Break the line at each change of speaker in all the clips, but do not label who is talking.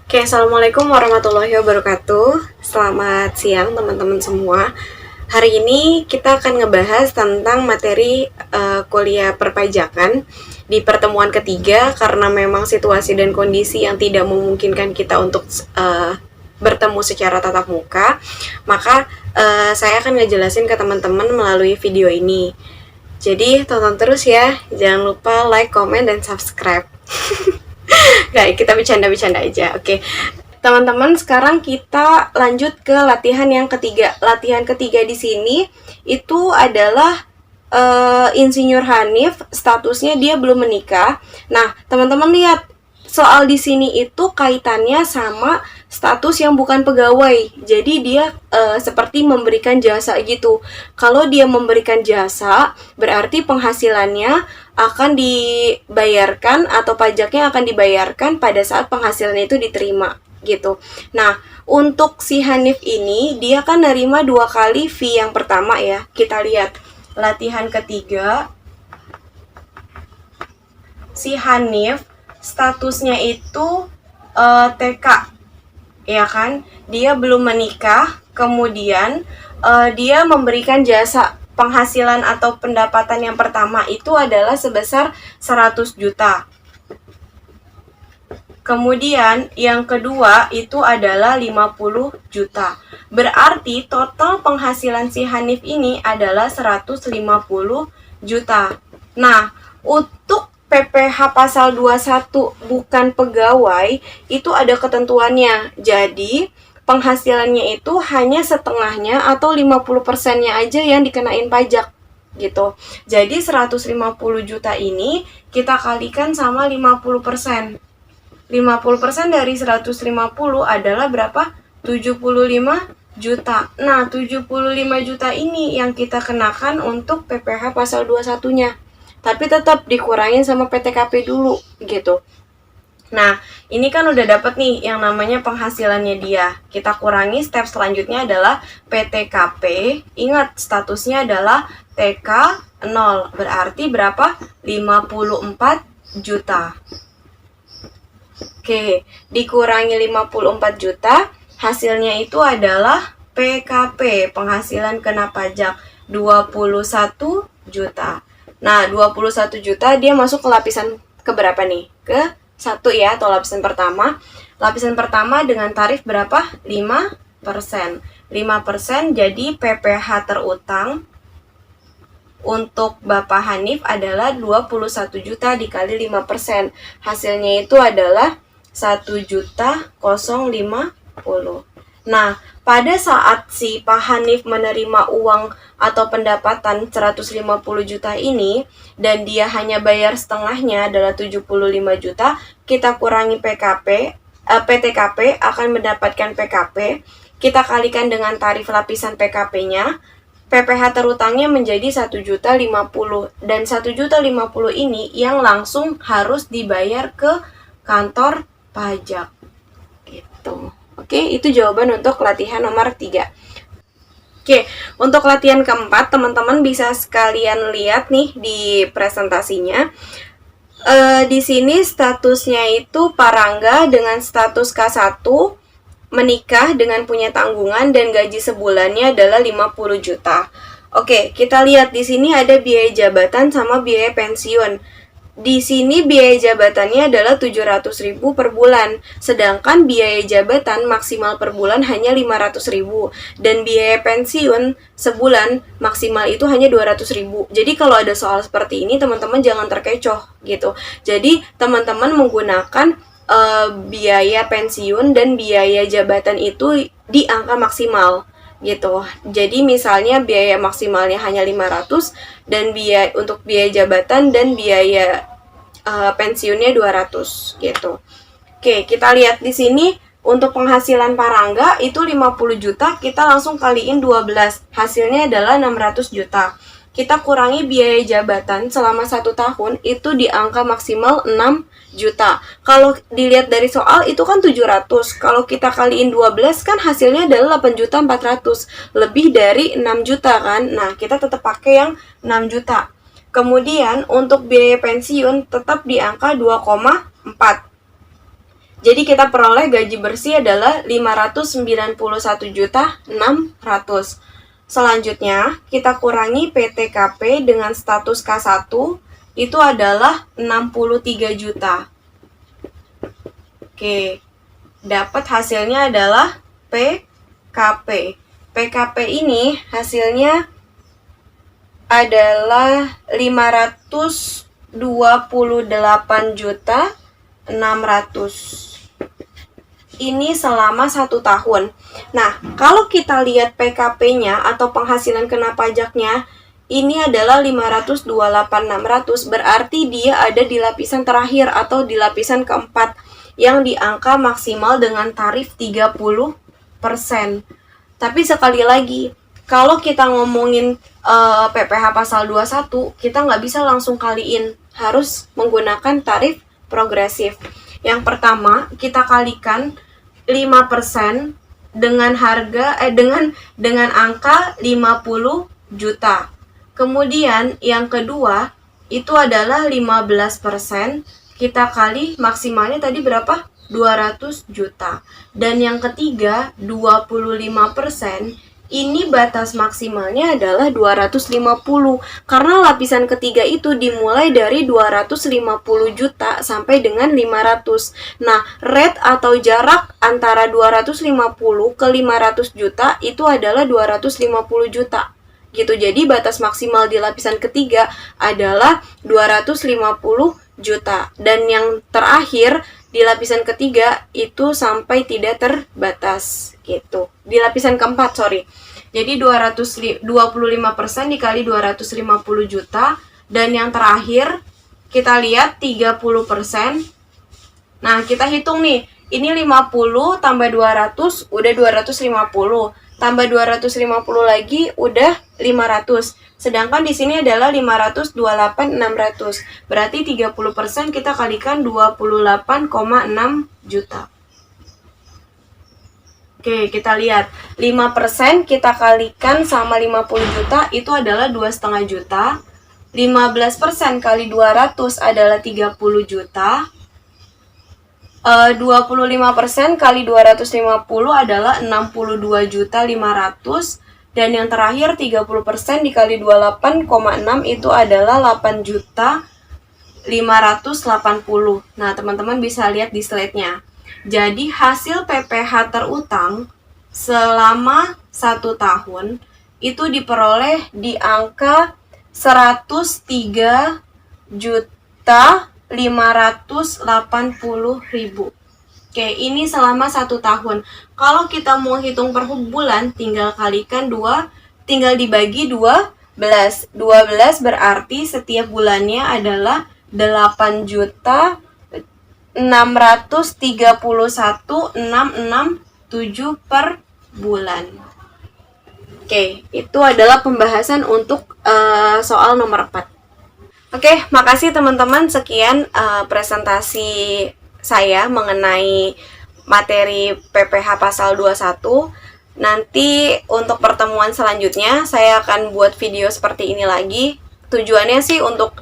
Oke, Assalamualaikum warahmatullahi wabarakatuh. Selamat siang teman-teman semua. Hari ini kita akan ngebahas tentang materi kuliah perpajakan di pertemuan ketiga karena memang situasi dan kondisi yang tidak memungkinkan kita untuk bertemu secara tatap muka, maka saya akan ngejelasin ke teman-teman melalui video ini. Jadi tonton terus ya, jangan lupa like, comment, dan subscribe. Kayak kita bercanda-bercanda aja. Oke. Teman-teman, sekarang kita lanjut ke latihan yang ketiga. Latihan ketiga di sini itu adalah Insinyur Hanif, statusnya dia belum menikah. Nah, teman-teman lihat soal di sini itu kaitannya sama status yang bukan pegawai. Jadi dia seperti memberikan jasa gitu. Kalau dia memberikan jasa, berarti penghasilannya akan dibayarkan atau pajaknya akan dibayarkan pada saat penghasilan itu diterima gitu. Nah, untuk si Hanif ini dia kan nerima 2 kali fee yang pertama ya. Kita lihat latihan ketiga. Si Hanif statusnya itu TK, ya kan? Dia belum menikah, kemudian dia memberikan jasa. Penghasilan atau pendapatan yang pertama itu adalah sebesar 100 juta. Kemudian yang kedua itu adalah 50 juta. Berarti total penghasilan si Hanif ini adalah 150 juta. Nah, untuk PPh pasal 21 bukan pegawai itu ada ketentuannya. Jadi penghasilannya itu hanya setengahnya atau 50%-nya aja yang dikenain pajak gitu. Jadi 150 juta ini kita kalikan sama 50%. 50% dari 150 adalah berapa? 75 juta. Nah, 75 juta ini yang kita kenakan untuk PPh pasal 21-nya. Tapi tetap dikurangin sama PTKP dulu gitu. Nah, ini kan udah dapet nih yang namanya penghasilannya dia. Kita kurangi, step selanjutnya adalah PTKP. Ingat, statusnya adalah TK 0. Berarti berapa? 54 juta. Oke, dikurangi 54 juta, hasilnya itu adalah PKP, penghasilan kena pajak 21 juta. Nah, 21 juta dia masuk ke lapisan keberapa nih? Ke 1 ya, atau lapisan pertama. Lapisan pertama dengan tarif berapa? 5%. 5% jadi PPh terutang untuk Bapak Hanif adalah 21 juta dikali 5%. Hasilnya itu adalah 1.050.000. Nah, pada saat si Pak Hanif menerima uang atau pendapatan 150 juta ini dan dia hanya bayar setengahnya adalah 75 juta, kita kurangi PTKP akan mendapatkan PKP, kita kalikan dengan tarif lapisan PKP-nya, PPh terutangnya menjadi 1.050.000 dan 1.050.000 ini yang langsung harus dibayar ke kantor pajak gitu. Oke, itu jawaban untuk latihan nomor 3. Oke, untuk latihan keempat, teman-teman bisa sekalian lihat nih di presentasinya. Di sini statusnya itu Parangga dengan status K1, menikah dengan punya tanggungan dan gaji sebulannya adalah 50 juta. Oke, kita lihat di sini ada biaya jabatan sama biaya pensiun. Di sini biaya jabatannya adalah 700.000 per bulan, sedangkan biaya jabatan maksimal per bulan hanya 500.000 dan biaya pensiun sebulan maksimal itu hanya 200.000. Jadi kalau ada soal seperti ini teman-teman jangan terkecoh gitu. Jadi teman-teman menggunakan biaya pensiun dan biaya jabatan itu di angka maksimal gitu. Jadi misalnya biaya maksimalnya hanya 500 dan untuk biaya jabatan dan biaya pensiunnya 200 gitu. Oke, kita lihat di sini untuk penghasilan Parangga itu 50 juta, kita langsung kaliin 12. Hasilnya adalah 600 juta. Kita kurangi biaya jabatan selama 1 tahun itu di angka maksimal 6 juta. Kalau dilihat dari soal itu kan 700. Kalau kita kaliin 12 kan hasilnya adalah 8.400.000. Lebih dari 6 juta kan. Nah, kita tetap pakai yang 6 juta. Kemudian untuk biaya pensiun tetap di angka 2,4. Jadi kita peroleh gaji bersih adalah 591.600.000. Selanjutnya, kita kurangi PTKP dengan status K1, itu adalah 63 juta. Oke, dapat hasilnya adalah PKP. PKP ini hasilnya adalah 528.600.000. Ini selama 1 tahun. Nah, kalau kita lihat PKP-nya atau penghasilan kena pajaknya, ini adalah 528.600, berarti dia ada di lapisan terakhir atau di lapisan keempat yang di angka maksimal dengan tarif 30%. Tapi sekali lagi, kalau kita ngomongin PPh pasal 21, kita nggak bisa langsung kaliin, harus menggunakan tarif progresif. Yang pertama, kita kalikan 5% dengan dengan angka 50 juta. Kemudian yang kedua itu adalah 15%, kita kali maksimalnya tadi berapa? 200 juta. Dan yang ketiga 25%, ini batas maksimalnya adalah 250, karena lapisan ketiga itu dimulai dari 250 juta sampai dengan 500. Nah, rate atau jarak antara 250 ke 500 juta itu adalah 250 juta. Gitu. Jadi batas maksimal di lapisan ketiga adalah 250 juta. Dan yang terakhir di lapisan ketiga itu sampai tidak terbatas gitu. Di lapisan keempat, sorry. Jadi 25% dikali 250 juta. Dan yang terakhir kita lihat 30%. Nah, kita hitung nih. Ini 50 tambah 200 udah 250. Tambah 250 lagi udah 500. Sedangkan di sini adalah 528.600. Berarti 30% kita kalikan 28,6 juta. Oke, kita lihat. 5% kita kalikan sama 50 juta itu adalah 2,5 juta. 15% kali 200 adalah 30 juta. 25% kali 250 adalah 62.500.000. Dan yang terakhir 30% dikali 28,6 itu adalah 8.580.000. Nah, teman-teman bisa lihat di slide-nya. Jadi hasil PPh terutang selama 1 tahun itu diperoleh di angka 103.580.000. Oke, ini selama 1 tahun. Kalau kita mau hitung per bulan, tinggal kalikan 2, tinggal dibagi 12. 12 berarti setiap bulannya adalah 8.631.667 per bulan. Oke, itu adalah pembahasan untuk soal nomor 4. Oke, makasih teman-teman. Sekian presentasi saya mengenai materi PPh pasal 21. Nanti untuk pertemuan selanjutnya saya akan buat video seperti ini lagi. Tujuannya sih untuk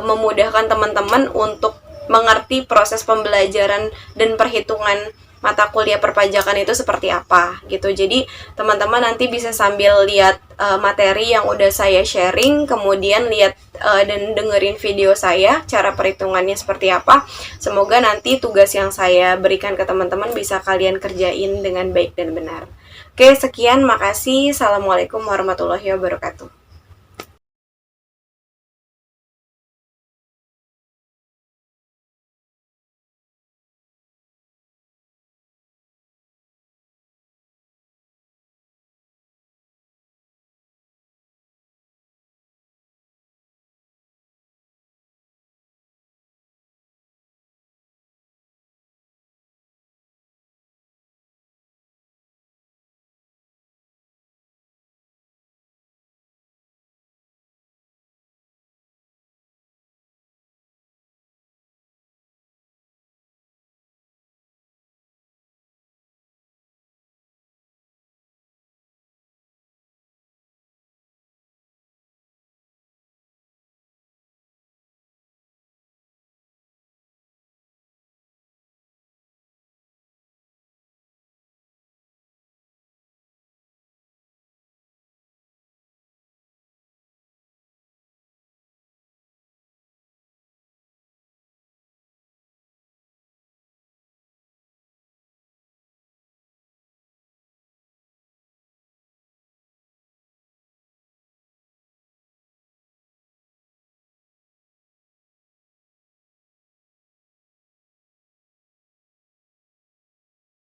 memudahkan teman-teman untuk mengerti proses pembelajaran dan perhitungan mata kuliah perpajakan itu seperti apa gitu. Jadi teman-teman nanti bisa sambil lihat materi yang udah saya sharing, kemudian lihat dan dengerin video saya cara perhitungannya seperti apa. Semoga nanti tugas yang saya berikan ke teman-teman bisa kalian kerjain dengan baik dan benar. Oke, sekian, makasih. Assalamualaikum warahmatullahi wabarakatuh.